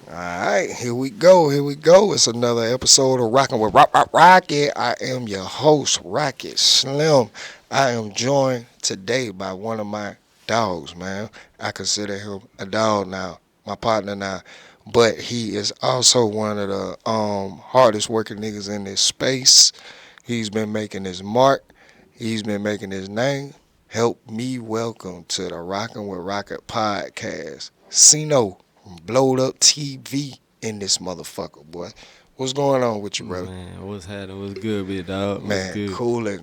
All right, here we go. Here we go. It's another episode of Rockin' with Rocket. I am your host, Rocket Slim. I am joined today by one of my dogs, man. I consider him a dog now, my partner now. But he is also one of the hardest working niggas in this space. He's been making his mark. He's been making his name. Help me welcome to the Rockin' with Rocket podcast, Cino from Blowed Up TV in this motherfucker, boy. What's going on with you, brother? Man, what's happening? What's good, big dog? What's Man, good?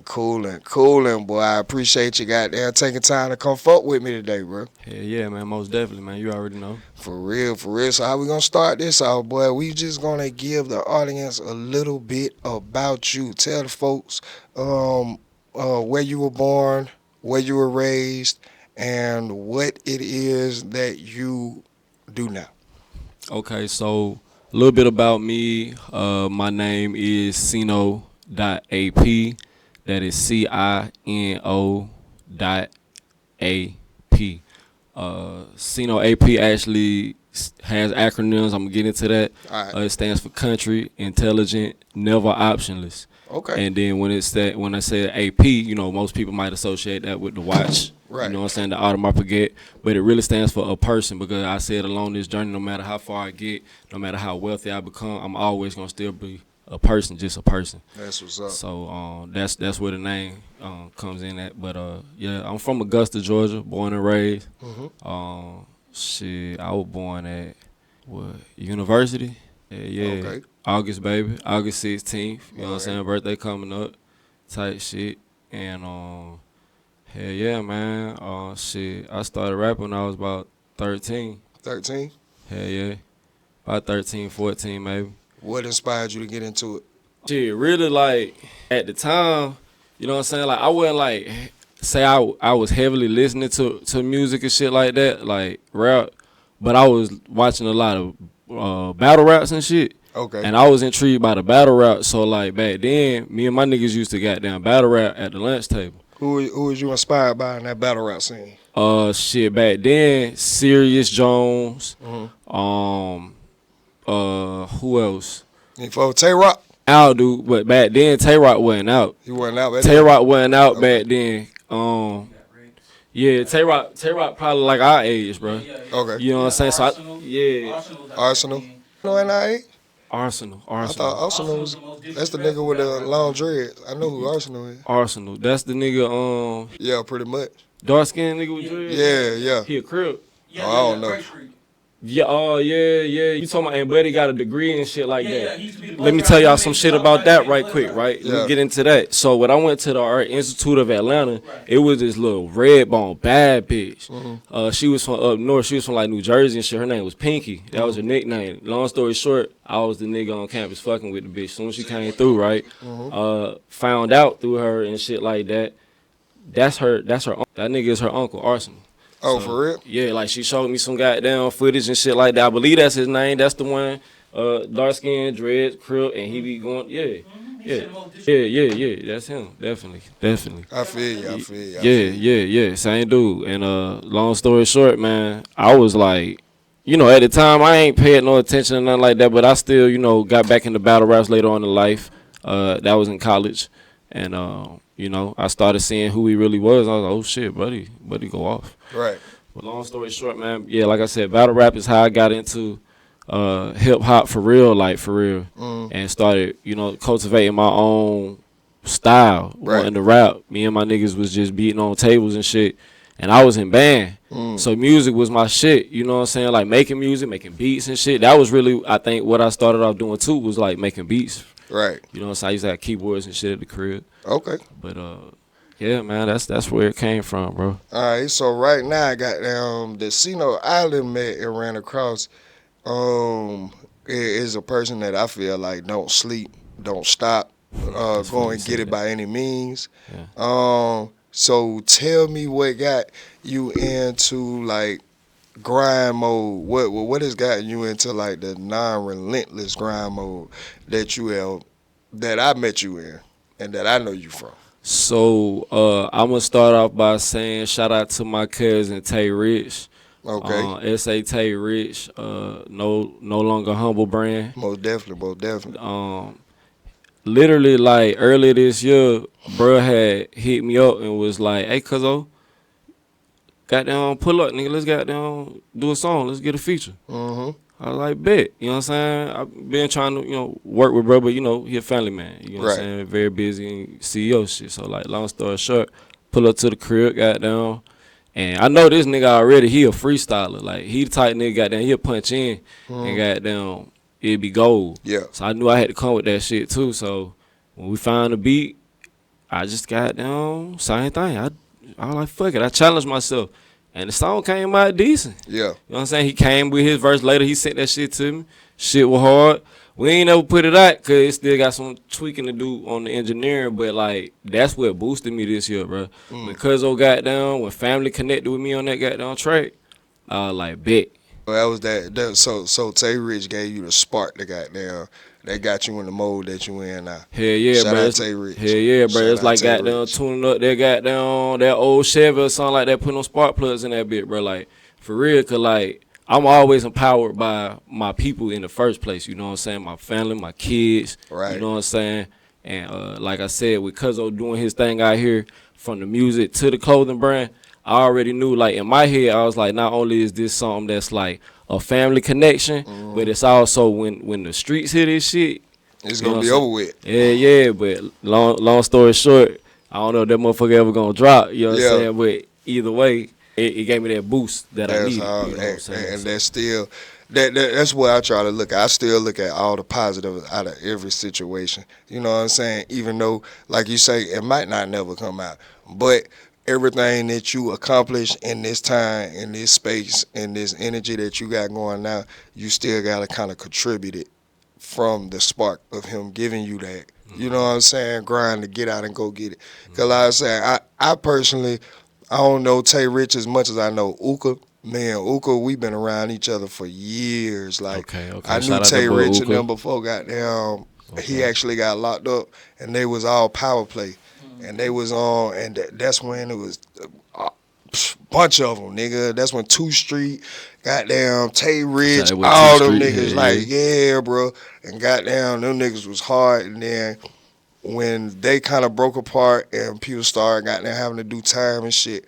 cooling, boy. I appreciate you goddamn taking time to come fuck with me today, bro. Hell yeah, man, most definitely, man. You already know. For real, for real. So how we gonna start this off, boy? We just gonna give the audience a little bit about you. Tell the folks where you were born, where you were raised, and what it is that you do now. Okay, so a little bit about me. My name is Cino.Ap. That is Cino.Ap. Cino.Ap actually has acronyms. I'm gonna get into that. All right. It stands for country, intelligent, never optionless. Okay. And then when I say AP, most people might associate that with the watch. Right. You know what I'm saying, the Audemars Piguet. But it really stands for a person, because I said along this journey, no matter how far I get, no matter how wealthy I become, I'm always gonna still be a person, just a person. That's what's up. So that's where the name comes in at. But yeah, I'm from Augusta, Georgia, born and raised. I was born at university. Yeah. Okay. August, baby. August 16th. You know what I'm saying? Birthday coming up. Type shit. And hell yeah, man. I started rapping when I was about 13. 13? Hell yeah. About 13, 14 maybe. What inspired you to get into it? Shit, really, like, at the time, you know what I'm saying? Like, I wasn't like say I was heavily listening to music and shit like that, like rap, but I was watching a lot of battle raps and shit. Okay. And I was intrigued by the battle rap. So like back then, me and my niggas used to goddamn battle rap at the lunch table. Who was you inspired by in that battle rap scene? Shit, back then, Serious Jones. Who else? For Tay-Rock? Aldo, but back then Tay-Rock wasn't out. He wasn't out back Tay-Rock wasn't out Okay. back then. Yeah, Tay-Rock probably like our age, bro. Okay. You know what I'm saying? So Arsenal? No, NIA? Arsenal. I thought Arsenal was, that's the nigga with the long dreads. I know who Arsenal is. Arsenal. That's the nigga, Yeah, pretty much. dark skinned nigga with dreads. Yeah. He a crip. I don't know. Yeah, yeah. You talking about, and Buddy got a degree and shit like that. Let me tell y'all some shit about that right quick, right? Let Yeah. me get into that. So when I went to the Art Institute of Atlanta, it was this little red bone bad bitch. She was from up north. She was from like New Jersey and shit. Her name was Pinky. That was her nickname. Long story short, I was the nigga on campus fucking with the bitch. Soon as she came through, right? Found out through her and shit like that. That's her. That nigga is her uncle, Arsenal. Oh, So, for real? Yeah, like she showed me some goddamn footage and shit like that. I believe that's his name. That's the one, dark skin, dreads, crib, and he be going, yeah. That's him, definitely. I feel you. Yeah, same dude. And long story short, man, I was like, at the time I ain't paid no attention or nothing like that, but I still, got back into battle raps later on in life. That was in college, and I started seeing who he really was. I was like, oh shit, buddy go off. Right. But long story short, man, yeah, like I said, battle rap is how I got into hip hop for real, and started, cultivating my own style, Right. wanting to rap. Me and my niggas was just beating on tables and shit, and I was in band, so music was my shit. You know what I'm saying? Like making music, making beats and shit. That was really, I think, what I started off doing too, was like making beats. Right. You know what I'm saying? I used to have keyboards and shit at the crib. Okay. But yeah, man, that's where it came from, bro. All right. So right now, I got the Cino Island met and ran across. Is a person that I feel like don't sleep, don't stop, go and get it by any means. Yeah. So tell me what got you into like grind mode. What has gotten you into like the non-relentless grind mode that I met you in and that I know you from? So I'm gonna start off by saying shout out to my cousin Tay Rich. Okay. S.A. Tay Rich, no longer humble brand. Most definitely. Most definitely. Literally like earlier this year, bruh had hit me up and was like, "Hey, cuzzo, goddamn pull up, nigga. Let's goddamn do a song. Let's get a feature." Mm-hmm. I was like, bet. You know what I'm saying? I've been trying to, work with bro, but he a family man. You know what I'm Right. saying? Very busy and CEO shit. So like long story short, pull up to the crib, goddamn. And I know this nigga already, he a freestyler. Like he the type nigga goddamn, he'll punch in and Mm-hmm. goddamn it'd be gold. Yeah. So I knew I had to come with that shit too. So when we found the beat, I just got down, same thing. I was like, fuck it. I challenged myself. And the song came out decent. Yeah. You know what I'm saying? He came with his verse later. He sent that shit to me. Shit was hard. We ain't never put it out because it still got some tweaking to do on the engineering. But, like, that's what boosted me this year, bro. When Cuzzo got down, when family connected with me on that goddamn track, I was like, bet. Well, that was that. So Tay Rich gave you the spark that got you in the mode that you in now. Hell yeah, Shout bro. out Tay Rich. Hell yeah, bro. Shout It's out like Tay goddamn Rich. tuning up that goddamn that old Chevy or something like that, putting on spark plugs in that bit, bro. Like for real, cause like I'm always empowered by my people in the first place. You know what I'm saying? My family, my kids. Right. You know what I'm saying? And like I said, with Cuzzo doing his thing out here, from the music to the clothing brand, I already knew. Like in my head, I was like, not only is this something that's like a family connection, but it's also when the streets hear this shit. It's You know gonna what be I'm over with. Yeah, but long story short, I don't know if that motherfucker ever gonna drop. You know what Yeah. I'm saying? But either way, it gave me that boost that I That's needed. how, You know what I'm saying? and So, that's still that's what I try to look at. I still look at all the positives out of every situation. You know what I'm saying? Even though, like you say, it might not never come out, but everything that you accomplish in this time, in this space, in this energy that you got going now, you still gotta kind of contribute it from the spark of him giving you that. You know what I'm saying? Grind to get out and go get it. Cause like I said, I personally, I don't know Tay Rich as much as I know Uka. Me and Uka, we been around each other for years. Like okay. I knew Shout out Tay to boy Rich and Uka. them before goddamn he Okay. actually got locked up, and they was all power play, and they was on, and that's when it was a bunch of them, nigga. That's when 2 Street, goddamn Tay Rich, Shout out with all 2 them Street. niggas, Yeah, like yeah. yeah, bro, and goddamn them niggas was hard, and then when they kind of broke apart and people started goddamn having to do time and shit,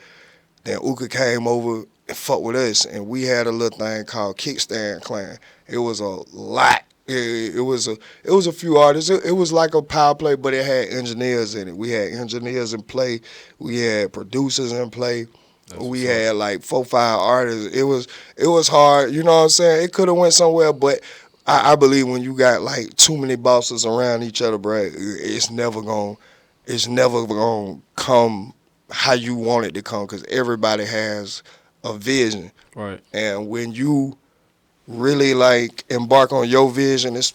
then Uka came over and fucked with us, and we had a little thing called Kickstand Clan. It was a lot. It was a few artists. It was like a power play, but it had engineers in it. We had engineers in play. We had producers in play. That's We what's up. had like 4, 5 artists. It was hard. You know what I'm saying? It could have went somewhere, but I believe when you got like too many bosses around each other, bro, it's never gonna come how you want it to come, because everybody has a vision, Right. and when you really like embark on your vision, it's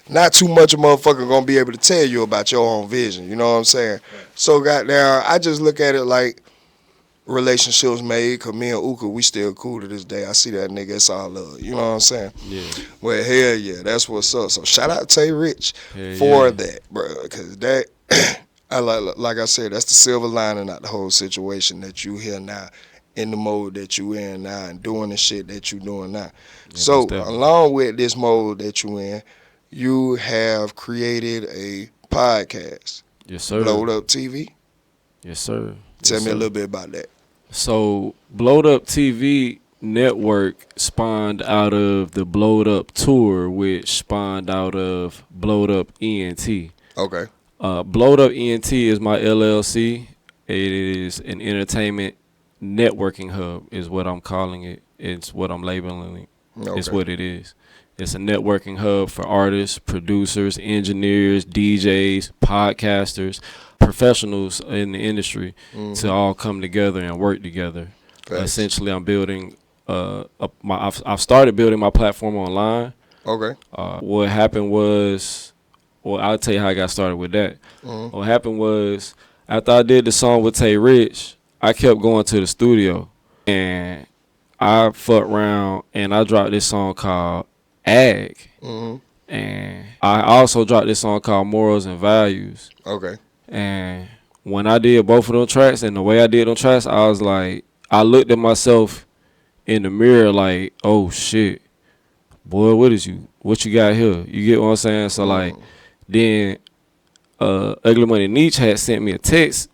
not too much a motherfucker gonna be able to tell you about your own vision. You know what I'm saying? So goddamn, I just look at it like relationships made. Cause me and Uka, we still cool to this day. I see that nigga, it's all love. You know what I'm saying? Yeah. Well, hell yeah, that's what's up. So shout out Tay Rich Hell for yeah. that, bro. Cause that, I like I said, that's the silver lining out the whole situation that you here now, in the mode that you in now, and doing the shit that you doing now. So most definitely. along with this mode that you in, you have created a podcast, Yes, sir. Blowed Up TV. Yes, sir. Tell Yes, me a sir. little bit about that. So, Blowed Up TV network spawned out of the Blowed Up tour, which spawned out of Blowed Up ENT. Okay. Blowed Up ENT is my LLC. It is an entertainment networking hub, is what I'm calling it. It's what I'm labeling it. It's Okay. what it is. It's a networking hub for artists, producers, engineers, DJs, podcasters, professionals in the industry to all come together and work together. Facts. Essentially, I'm building. I've started building my platform online. Okay. What happened was, well, I'll tell you how I got started with that. Mhm. What happened was, after I did the song with Tay Rich, I kept going to the studio, and I fucked around and I dropped this song called Ag. Mhm. And I also dropped this song called Morals and Values. Okay. And when I did both of them tracks and the way I did them tracks, I was like, I looked at myself in the mirror like, oh shit, boy, what you got here? You get what I'm saying? So like, then Ugly Money Nietzsche had sent me a text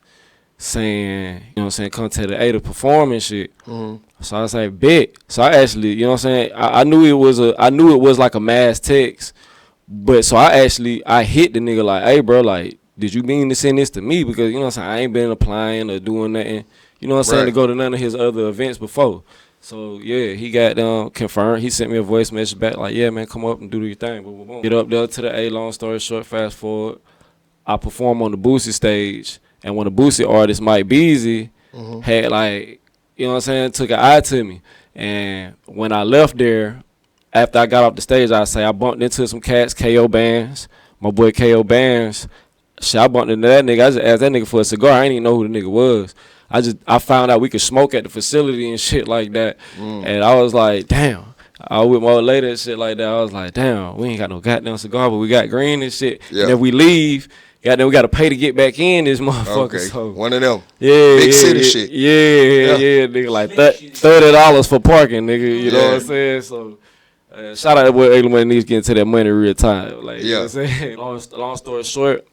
saying, you know what I'm saying, come to the A to perform and shit. So I was like, bet. So I actually, you know what I'm saying, I knew it was like a mass text. But so I hit the nigga like, hey bro, like, did you mean to send this to me? Because you know what I'm saying, I ain't been applying or doing nothing, you know what I'm saying, to Right. go to none of his other events before. So yeah, he got confirmed. He sent me a voice message back like, yeah man, come up and do your thing. Boom, boom, boom. Get up there to the A. Long story short, fast forward, I perform on the Boosie stage, and when the Boosie artist Mike Beasley had like, you know what I'm saying, took an eye to me, and when I left there, after I got off the stage, I bumped into some cats, KO Bands, my boy KO Bands. Shit, I bumped into that nigga. I just asked that nigga for a cigar. I didn't even know who the nigga was. I found out we could smoke at the facility and shit like that, and I was like, damn. I was with my old lady and shit like that. I was like, damn, we ain't got no goddamn cigar, but we got green and shit. Yeah. And if we leave, goddamn, we got to pay to get back in this motherfucker. Okay. So One of them. yeah, Big yeah, city yeah, shit. yeah, nigga, like $30 for parking, nigga. You know what I'm saying? So shout out to boy Ugly Money needs getting to that money real time. Like, you know what I'm saying? Long story short,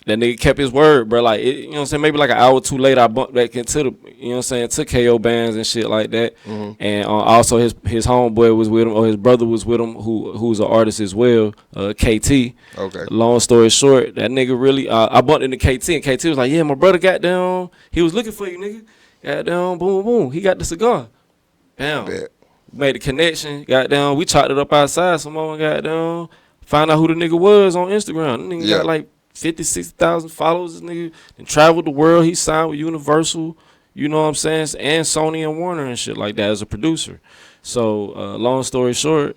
that nigga kept his word, bro. Like, you know what I'm saying? Maybe like an hour or two later, I bumped back into the, you know what I'm saying, to KO Bands and shit like that. And also his homeboy was with him, or his brother was with him, who's an artist as well, KT. Okay. Long story short, that nigga really, I bumped into KT, and KT was like, yeah, my brother got down. He was looking for you, nigga. Got down, boom, boom. He got the cigar. Bam. Bet. Made the connection. Got down. We chopped it up outside. Some more got down. Found out who the nigga was on Instagram. The nigga got like 50, 60,000 followers. This nigga and traveled the world. He signed with Universal, you know what I'm saying, and Sony and Warner and shit like that as a producer. So long story short,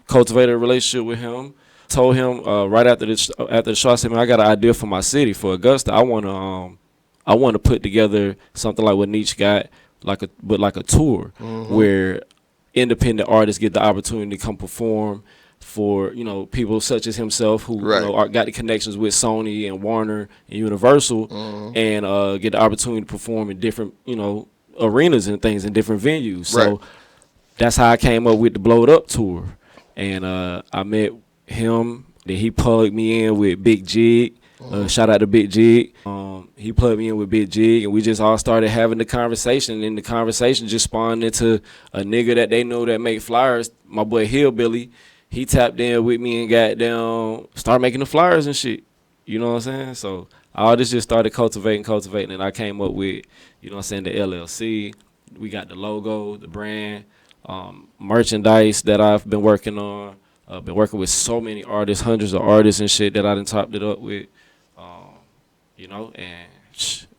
cultivated a relationship with him. Told him right after the show, I said, man, I got an idea for my city, for Augusta. I want to put together something like what Nietzsche got, like a tour where independent artists get the opportunity to come perform for, you know, people such as himself who you know, got the connections with Sony and Warner and Universal, and get the opportunity to perform in different, you know, arenas and things in different venues. So that's how I came up with the Blowed Up tour, and I met him. Then he plugged me in with Big Jig. Shout out to Big Jig. He plugged me in with Big Jig, and we just all started having the conversation. And the conversation just spawned into a nigga that they know that make flyers. My boy Hillbilly, he tapped in with me and got down, started making the flyers and shit. You know what I'm saying? So all this just started cultivating, and I came up with, you know what I'm saying, the LLC. We got the logo, the brand, merchandise that I've been working on. I've been working with so many artists, hundreds of artists and shit that I done topped it up with. You know, and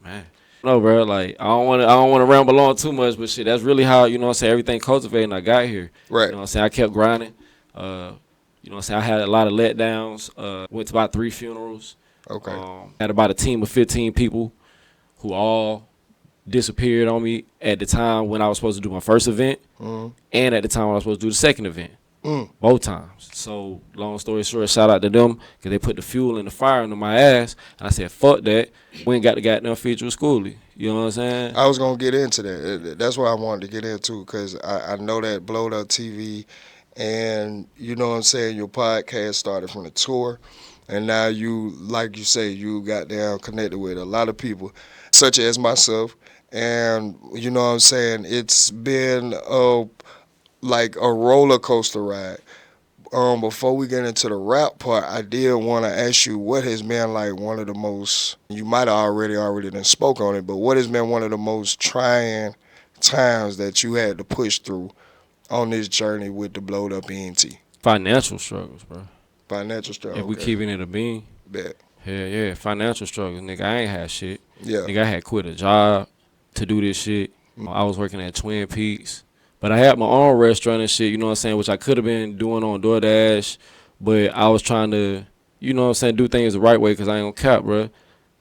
man, no, bro, like I don't want to ramble on too much, but shit, that's really how, you know what I'm saying, everything cultivated and I got here. Right. You know what I'm saying? I kept grinding. You know what I'm saying? I had a lot of letdowns. Went to about 3 funerals. Okay. Had about a team of 15 people who all disappeared on me at the time when I was supposed to do my first event, and at the time when I was supposed to do the second event. Both times. So long story short, shout out to them because they put the fuel and the fire into my ass, and I said, fuck that. We ain't got the goddamn feature with Schoolie. You know what I'm saying? I was gonna get into that. That's what I wanted to get into because I know that Blowed Up TV, and you know what I'm saying, your podcast started from the tour, and now you, like you say, you got down connected with a lot of people, such as myself, and you know what I'm saying. It's been like a roller coaster ride. Before we get into the rap part, I did want to ask you what has been like one of the most, you might have already done spoke on it, but what has been one of the most trying times that you had to push through on this journey with the Blowed Up ENT? Financial struggles, bro. Financial struggle. If we keeping it a bean. Bet. Yeah, financial struggles, nigga. I ain't had shit. Yeah. Nigga, I had quit a job to do this shit. I was working at Twin Peaks. But I had my own restaurant and shit, you know what I'm saying, which I could have been doing on DoorDash, but I was trying to, you know what I'm saying, do things the right way because I ain't gonna cap, bro.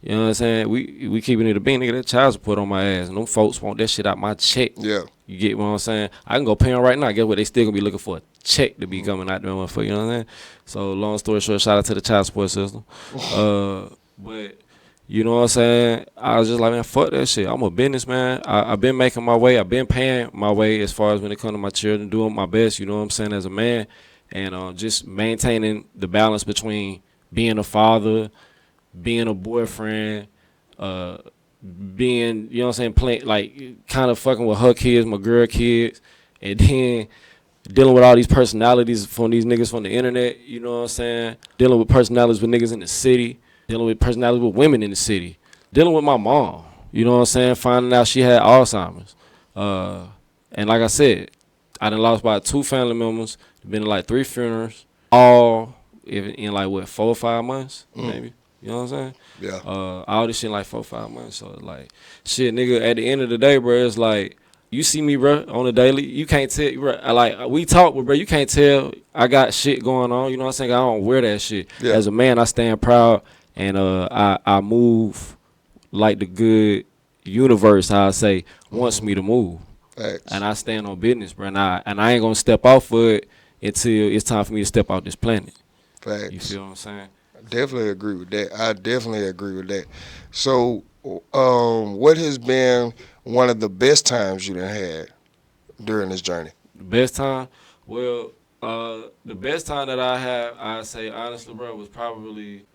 You know what I'm saying? We keeping it a bean, nigga. That child support on my ass, and them folks want that shit out my check. Yeah. You get what I'm saying? I can go pay them right now. Guess what? They still gonna be looking for a check to be coming out there, motherfucker. You know what I'm saying? So long story short, shout out to the child support system. But You know what I'm saying? I was just like, man, fuck that shit. I'm a businessman. I've been making my way. I've been paying my way as far as when it comes to my children, doing my best, you know what I'm saying, as a man. And just maintaining the balance between being a father, being a boyfriend, uh, being, you know what I'm saying, playing, like, kind of fucking with her kids, my girl kids, and then dealing with all these personalities from these niggas from the internet, you know what I'm saying? Dealing with personalities with niggas in the city, dealing with personalities with women in the city, dealing with my mom, you know what I'm saying? Finding out she had Alzheimer's. Uh, and like I said, I done lost about 2 family members, been to like 3 funerals, all in like what, 4 or 5 months, maybe. You know what I'm saying? Yeah. All this shit in like 4 or 5 months. So it's like, shit, nigga. At the end of the day, bro, it's like you see me, bro, on the daily. You can't tell, bro. Like we talk, but bro, you can't tell I got shit going on. You know what I'm saying? I don't wear that shit. Yeah. As a man, I stand proud, and I move like the good universe, how I say, wants me to move. Facts. And I stand on business, bro. And I ain't gonna step off for it until it's time for me to step off this planet. Facts. You feel what I'm saying? Definitely agree with that. I definitely agree with that. So, what has been one of the best times you done had during this journey? The best time? Well, the best time that I had, I say honestly, bro, was probably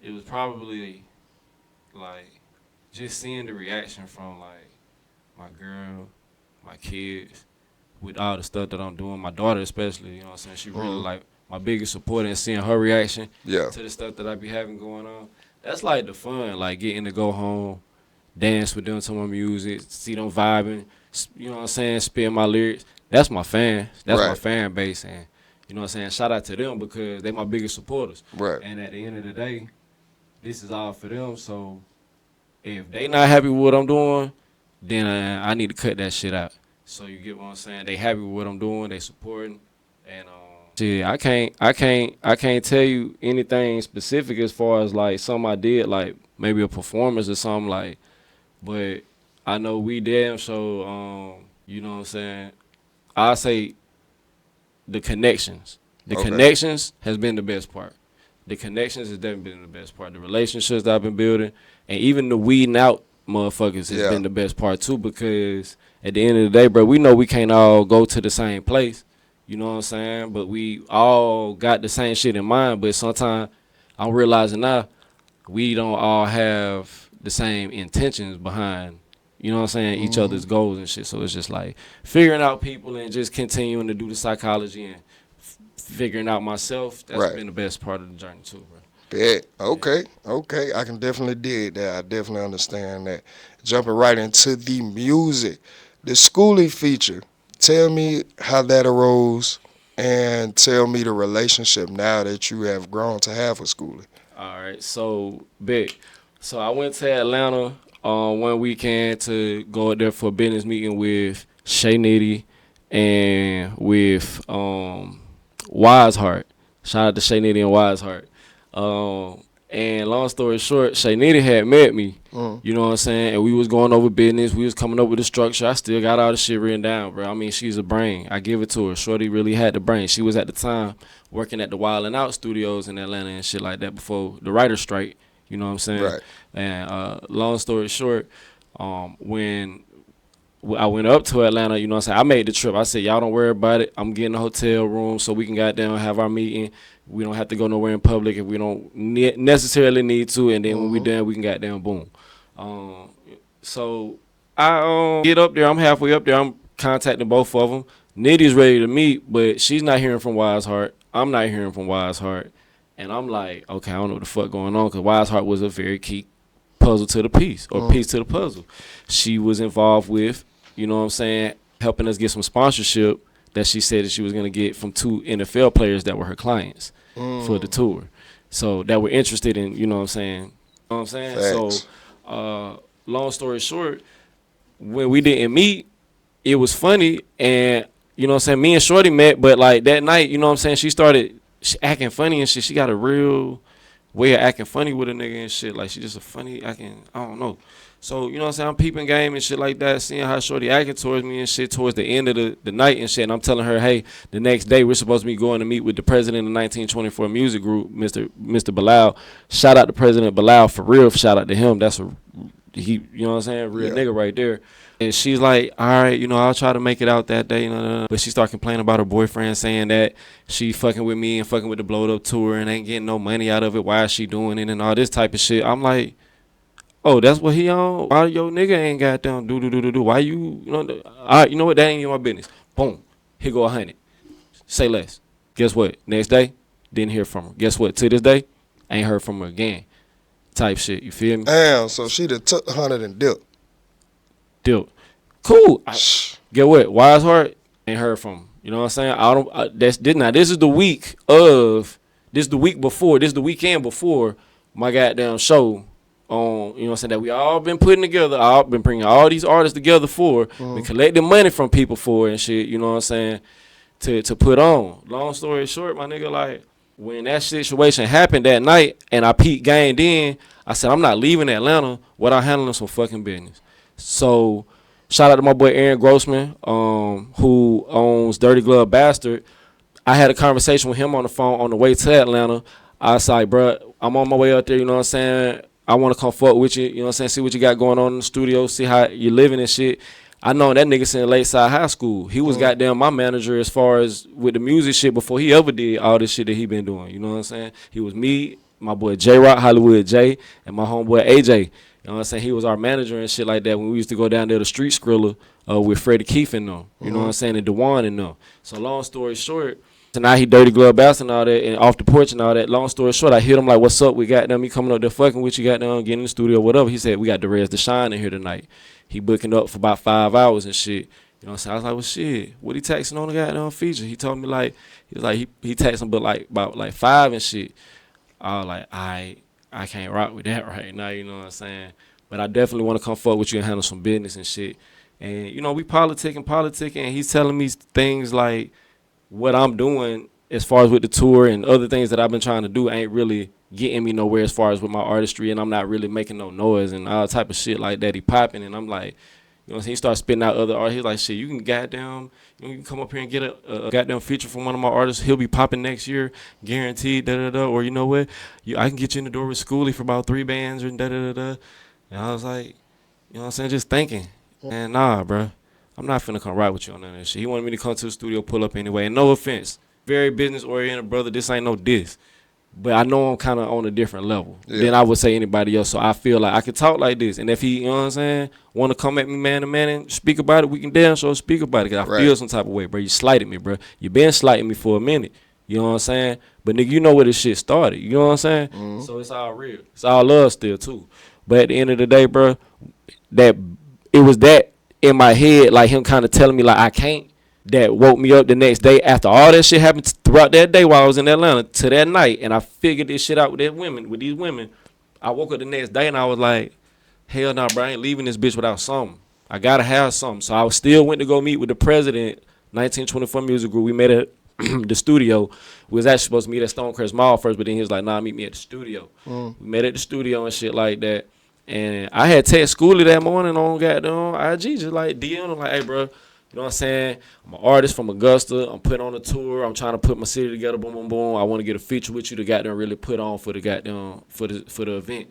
like just seeing the reaction from like my girl, my kids, with all the stuff that I'm doing. My daughter especially, you know what I'm saying? She really like my biggest supporter, and seeing her reaction Yeah. to the stuff that I be having going on. That's like the fun, like getting to go home, dance with them to my music, see them vibing, you know what I'm saying, spit my lyrics. That's my fans. That's my Right. fan base. And you know what I'm saying, shout out to them because they my biggest supporters. Right. And at the end of the day, this is all for them. So if they not happy with what I'm doing, then I need to cut that shit out. So you get what I'm saying? They happy with what I'm doing, they supporting, and shit, I can't tell you anything specific as far as like something I did, like maybe a performance or something like, but I know we damn so you know what I'm saying? I say the connections. The Okay. connections has been the best part. The connections has definitely been the best part. The relationships that I've been building, and even the weeding out motherfuckers has Yeah. been the best part too. Because at the end of the day, bro, we know we can't all go to the same place. You know what I'm saying? But we all got the same shit in mind. But sometimes I'm realizing now we don't all have the same intentions behind, you know what I'm saying, each other's goals and shit. So it's just like figuring out people and just continuing to do the psychology and figuring out myself. That's Right. been the best part of the journey too, bro. Bet. Okay. Okay. I can definitely dig that. I definitely understand that. Jumping right into the music, the schooling feature. Tell me how that arose, and tell me the relationship now that you have grown to have with schooling. All right, so big. So I went to Atlanta one weekend to go out there for a business meeting with Shay Nitty and with Wise Heart. Shout out to Shay Nitty and Wise Heart. And long story short, Shay Nitty had met me. You know what I'm saying? And we was going over business. We was coming up with a structure. I still got all the shit written down, bro. I mean, she's a brain. I give it to her. Shorty really had the brain. She was at the time working at the Wild and Out Studios in Atlanta and shit like that before the writer's strike. You know what I'm saying? Right. And long story short, when I went up to Atlanta, you know what I'm saying, I made the trip. I said, y'all don't worry about it. I'm getting a hotel room so we can goddamn have our meeting. We don't have to go nowhere in public if we don't necessarily need to. And then when we done, we can goddamn boom. So I get up there. I'm halfway up there. I'm contacting both of them. Nitty's ready to meet, but she's not hearing from Wise Heart. I'm not hearing from Wise Heart. And I'm like, okay, I don't know what the fuck going on, because Wise Heart was a very key puzzle to the piece, or piece to the puzzle. She was involved with, you know what I'm saying, helping us get some sponsorship that she said that she was going to get from 2 NFL players that were her clients for the tour. So that were interested in, you know what I'm saying. You know what I'm saying? Facts. So long story short, when we didn't meet, it was funny, and you know what I'm saying, me and Shorty met, but like that night, you know what I'm saying, she started acting funny and shit. She got a real way of acting funny with a nigga and shit. Like she just a funny acting, I don't know. So, you know what I'm saying? I'm peeping game and shit like that, seeing how Shorty acting towards me and shit towards the end of the night and shit. And I'm telling her, hey, the next day we're supposed to be going to meet with the president of 1924 Music Group, Mr. Bilal. Shout out to President Bilal for real. Shout out to him. That's he, you know what I'm saying? Real Yeah. nigga right there. And she's like, all right, I'll try to make it out that day. But she started complaining about her boyfriend, saying that she fucking with me and fucking with the blowed up tour and ain't getting no money out of it. Why is she doing it and all this type of shit? I'm like, oh, that's what he on? Why your nigga ain't got down do? Why all right, you know what? That ain't even my business. Boom. Here go 100. Say less. Guess what? Next day, didn't hear from her. Guess what? To this day, ain't heard from her again. Type shit. You feel me? Damn, so she done took 100 and dipped. Deal. Cool. Get what? Wise Heart ain't heard from him. You know what I'm saying? I don't. This is the week of. This is the week before. This is the weekend before my goddamn show. On, you know what I'm saying, that we all been putting together. I've been bringing all these artists together for. Been collecting money from people for and shit. You know what I'm saying? To put on. Long story short, my nigga, like when that situation happened that night and I peaked gained in, I said I'm not leaving Atlanta without handling some fucking business. So shout out to my boy Aaron Grossman, who owns Dirty Glove Bastard. I had a conversation with him on the phone on the way to Atlanta. I was like, bro, I'm on my way out there, you know what I'm saying? I want to come fuck with you, you know what I'm saying? See what you got going on in the studio, see how you living and shit. I know that nigga since Lakeside High School. He was goddamn my manager as far as with the music shit before he ever did all this shit that he been doing, you know what I'm saying? He was me, my boy J-Rock, Hollywood J, and my homeboy AJ. You know what I'm saying? He was our manager and shit like that when we used to go down there to Street Skrilla with Freddie Keefe and them. You know what I'm saying? And Dewan and them. So long story short, so now he Dirty Glove Bastard and all that, and off the porch and all that. Long story short, I hit him like, what's up? We got them. He coming up there fucking with you, got them, getting in the studio, whatever. He said, we got Derez the Shine in here tonight. He booking up for about 5 hours and shit. You know what I'm saying? I was like, well, shit, what he texting on the goddamn feature? He told me like, he was like, he texting but like about like 5 and shit. I was like, I can't rock with that right now, you know what I'm saying? But I definitely want to come forward with you and handle some business and shit. And, we politicking, and he's telling me things like what I'm doing as far as with the tour and other things that I've been trying to do ain't really getting me nowhere as far as with my artistry, and I'm not really making no noise and all type of shit like that. He popping, and I'm like, you know what I'm saying? He starts spitting out other art. He's like, shit, you can goddamn, you can come up here and get a goddamn feature from one of my artists. He'll be popping next year, guaranteed, da-da-da. Or you know what? I can get you in the door with Schoolie for about 3 bands and da-da-da-da. And I was like, you know what I'm saying? Just thinking. And nah, bro. I'm not finna come ride with you on none of that shit. He wanted me to come to the studio, pull up anyway. And no offense. Very business-oriented, brother. This ain't no diss. But I know I'm kind of on a different level than I would say anybody else. So I feel like I could talk like this. And if he, you know what I'm saying, want to come at me man to man and speak about it, we can damn sure speak about it. Because I feel some type of way, bro. You slighted me, bro. You been slighting me for a minute. You know what I'm saying? But, nigga, you know where this shit started. You know what I'm saying? So it's all real. It's all love still, too. But at the end of the day, bro, that it was that in my head, like him kind of telling me, like, I can't. That woke me up the next day after all that shit happened throughout that day while I was in Atlanta to that night, and I figured this shit out with these women. I woke up the next day and I was like, hell no, bro, I ain't leaving this bitch without something. I gotta have something. So I still went to go meet with the president, 1924 Music Group. We met at the studio. We was actually supposed to meet at Stonecrest Mall first, but then he was like, nah, meet me at the studio. We met at the studio and shit like that. And I had text Schoolie that morning on goddamn IG, just like DM him, like, hey, bro, you know what I'm saying? I'm an artist from Augusta. I'm putting on a tour. I'm trying to put my city together. Boom, boom, boom. I want to get a feature with you to goddamn really put on for the goddamn for the event.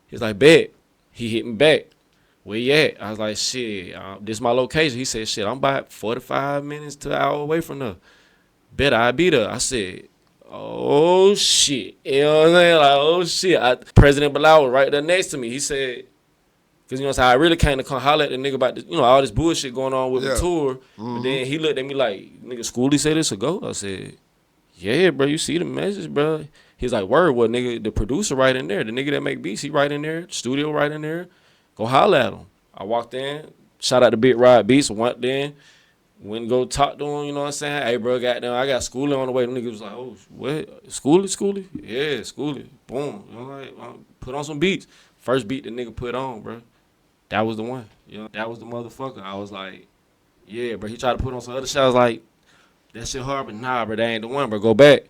He's like, bet. He hit me back. Where you at? I was like, shit. This is my location. He said, shit. I'm about 45 minutes to an hour away from there. Bet I'll be there. I said, oh shit. You know what I'm saying? Like, oh shit. President Bilal was right there next to me. He said. Because, you know what I'm saying, I really came to come holler at the nigga about, all this bullshit going on with the tour. But then he looked at me like, nigga, Schoolie said this a go? I said, yeah, bro, you see the message, bro. He's like, word, well, nigga, the producer right in there. The nigga that make beats, he right in there. Studio right in there. Go holler at him. I walked in. Shout out to Big Rod Beats. Went in. Went and go talk to him, you know what I'm saying? Hey, bro, goddamn, I got Schoolie on the way. The nigga was like, oh, what? Schoolie? Yeah, Schoolie. Boom. Like, put on some beats. First beat the nigga put on, bro. That was the one. That was the motherfucker. I was like, yeah, bro. He tried to put on some other shit. I was like, that shit hard, but nah, bro, that ain't the one, bro. Go back.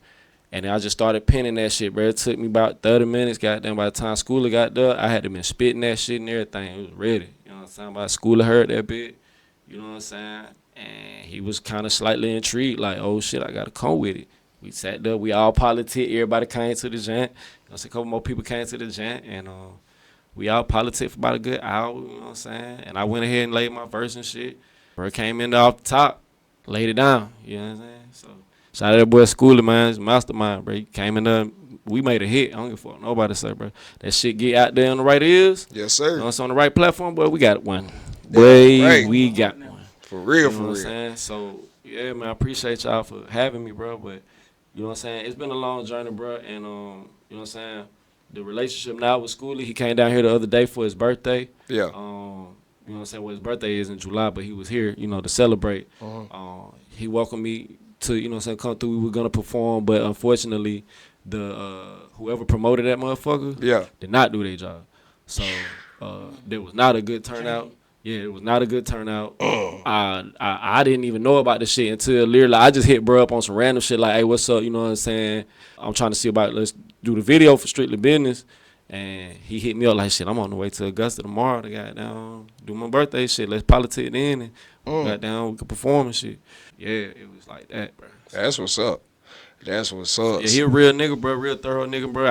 And then I just started penning that shit, bro. It took me about 30 minutes. Goddamn, by the time Schooler got there, I had to been spitting that shit and everything. It was ready. You know what I'm saying? By Schooler heard that bit. You know what I'm saying? And he was kind of slightly intrigued, like, oh shit, I gotta come with it. We sat there, we all politic. Everybody came to the joint. You know, so a couple more people came to the joint, and we all politic for about a good hour. You know what I'm saying? And I went ahead and laid my verse and shit. Bro came in there off the top, laid it down. You know what I'm saying? So shout out to that boy Schooler, man. He's a mastermind, bro. He came in there. We made a hit. I don't give a fuck nobody say, bro. That shit get out there on the right ears. Yes, You sir. know, it's on the right platform, boy. We got one. Damn Boy, right. we got one. For real, You know for what I'm real. saying? So, yeah, man, I appreciate y'all for having me, bro. But, you know what I'm saying? It's been a long journey, bro. And, you know what I'm saying? The relationship now with Schoolie, he came down here the other day for his birthday. Yeah. You know what I'm saying? Well, his birthday is in July, but he was here, you know, to celebrate. He welcomed me to, you know what I'm saying, come through. We were going to perform, but unfortunately, the whoever promoted that motherfucker Yeah. did not do their job. So, there was not a good turnout. Yeah, it was not a good turnout. I didn't even know about this shit until literally I just hit bro up on some random shit like, hey, what's up? You know what I'm saying? I'm trying to see about let's do the video for Strictly Business. And he hit me up like, shit, I'm on the way to Augusta tomorrow to goddamn do my birthday shit. Let's politic in and goddamn we can perform and shit. Yeah, it was like that, bro. That's what's up. That's what's up. Yeah, he a real nigga, bro. Real thorough nigga, bro.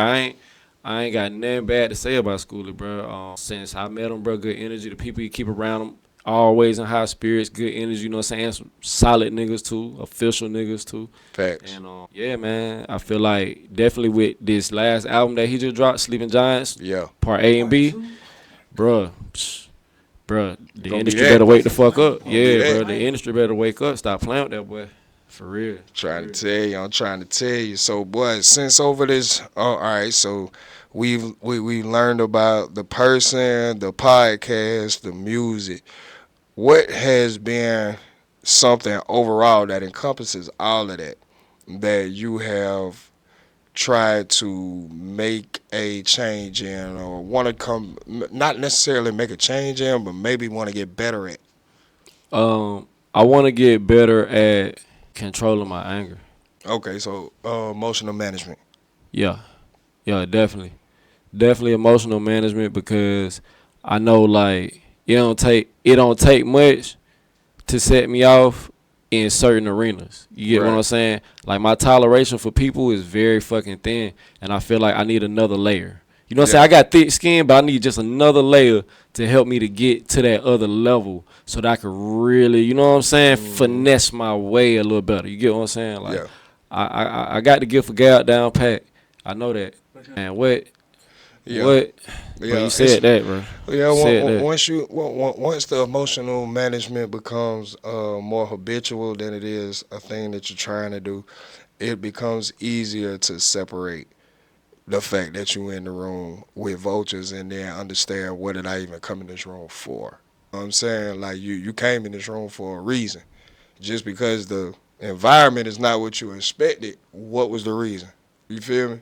I ain't got nothing bad to say about Schoolie, bro. Since I met him, bro, good energy. The people you keep around him, always in high spirits, good energy. You know what I'm saying? Some solid niggas too, official niggas too. Facts. And yeah, man, I feel like definitely with this last album that he just dropped, Sleeping Giants, Yeah. Part A and B, bruh, the Gonna be industry that. better wake the fuck up. Gonna be Yeah, that. bro, the industry better wake up. Stop playing with that boy. For real. Trying to tell you, I'm trying to tell you. So, boy, since over this, all right. So, we learned about the person, the podcast, the music. What has been something overall that encompasses all of that you have tried to make a change in, or want to not necessarily make a change in, but maybe want to get better at? I want to get better at controlling my anger. Okay, so emotional management. Yeah, yeah, definitely emotional management because I know like it don't take much to set me off in certain arenas. You get what Right. I'm saying? Like my toleration for people is very fucking thin, and I feel like I need another layer. You know what I'm saying? I got thick skin, but I need just another layer to help me to get to that other level so that I could really, you know what I'm saying, finesse my way a little better. You get what I'm saying? Like Yeah. I got the gift of gab down pat. I know that. And what? Yeah. What? Bro, Yeah. you said that, bro. Yeah, You said that. once the emotional management becomes more habitual than it is a thing that you're trying to do, it becomes easier to separate the fact that you're in the room with vultures and then understand what did I even come in this room for. You know what I'm saying? Like you came in this room for a reason. Just because the environment is not what you expected, what was the reason? You feel me?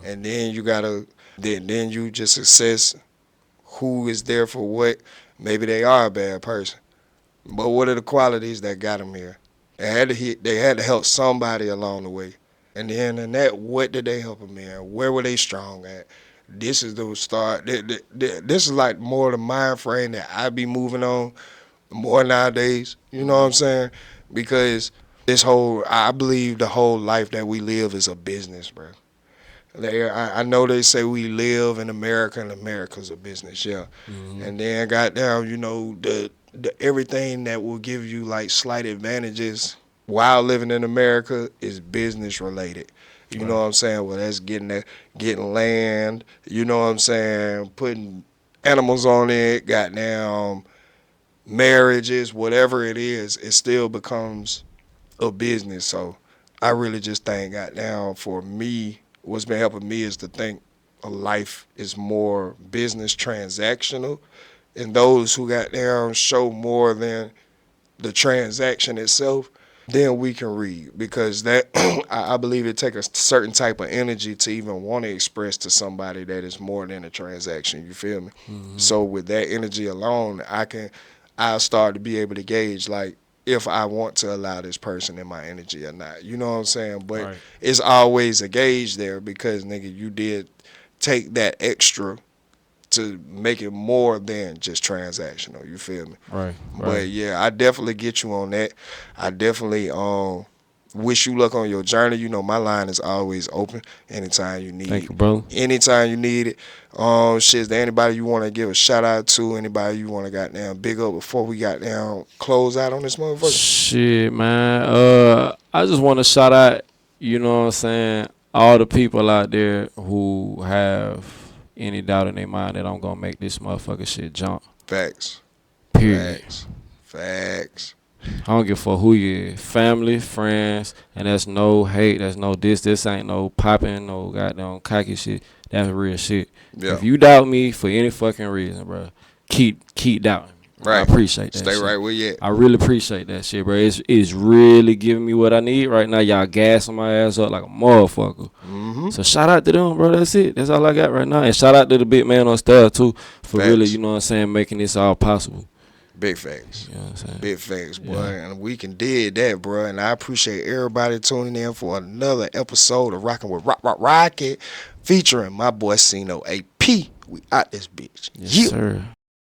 And then you gotta then you just assess who is there for what. Maybe they are a bad person, but what are the qualities that got them here? They had to help somebody along the way. And then in that, what did they help them in? Where were they strong at? This is the start. This is like more the mind frame that I be moving on more nowadays. You know what I'm saying? Because I believe the whole life that we live is a business, bro. I know they say we live in America and America's a business, yeah. And then goddamn, the everything that will give you like slight advantages while living in America is business related. You know what I'm saying? Well, that's getting land. You know what I'm saying? Putting animals on it. Goddamn marriages, whatever it is, it still becomes a business. So I really just think, goddamn, for me, what's been helping me is to think a life is more business transactional, and those who goddamn show more than the transaction itself, then we can read, because that I believe it takes a certain type of energy to even want to express to somebody that is more than a transaction. You feel me? So with that energy alone, I'll start to be able to gauge like, if I want to allow this person in my energy or not. You know what I'm saying? But Right. it's always a gauge there because nigga, you did take that extra to make it more than just transactional. You feel me? Right. But Right. yeah, I definitely get you on that. I definitely wish you luck on your journey. You know, my line is always open anytime you Thank need. you, bro. Anytime you need it. Shit, is there anybody you want to give a shout out to? Anybody you want to goddamn big up before we got down close out on this motherfucker? Shit, man. I just want to shout out, you know what I'm saying, all the people out there who have any doubt in their mind that I'm gonna make this motherfucker shit jump. Facts. Period. Facts. Facts. I don't give a fuck who you is. Family, friends, and that's no hate, that's no this. This ain't no popping, no goddamn cocky shit. That's real shit. Yeah. If you doubt me for any fucking reason, bro, keep doubting me. I Right. appreciate that Stay shit. right where you at. I really appreciate that shit, bro. It's really giving me what I need right now. Y'all gassing my ass up like a motherfucker. Mm-hmm. So shout out to them, bro. That's it. That's all I got right now. And shout out to the big man on stage too for really, Facts. you know what I'm saying, making this all possible. Big facts. You know what I'm saying? Big facts, boy. Yeah. And we can dig that, bro. And I appreciate everybody tuning in for another episode of Rockin' with Rocket featuring my boy Cino.Ap. We out this bitch. Yes, Yeah. sir.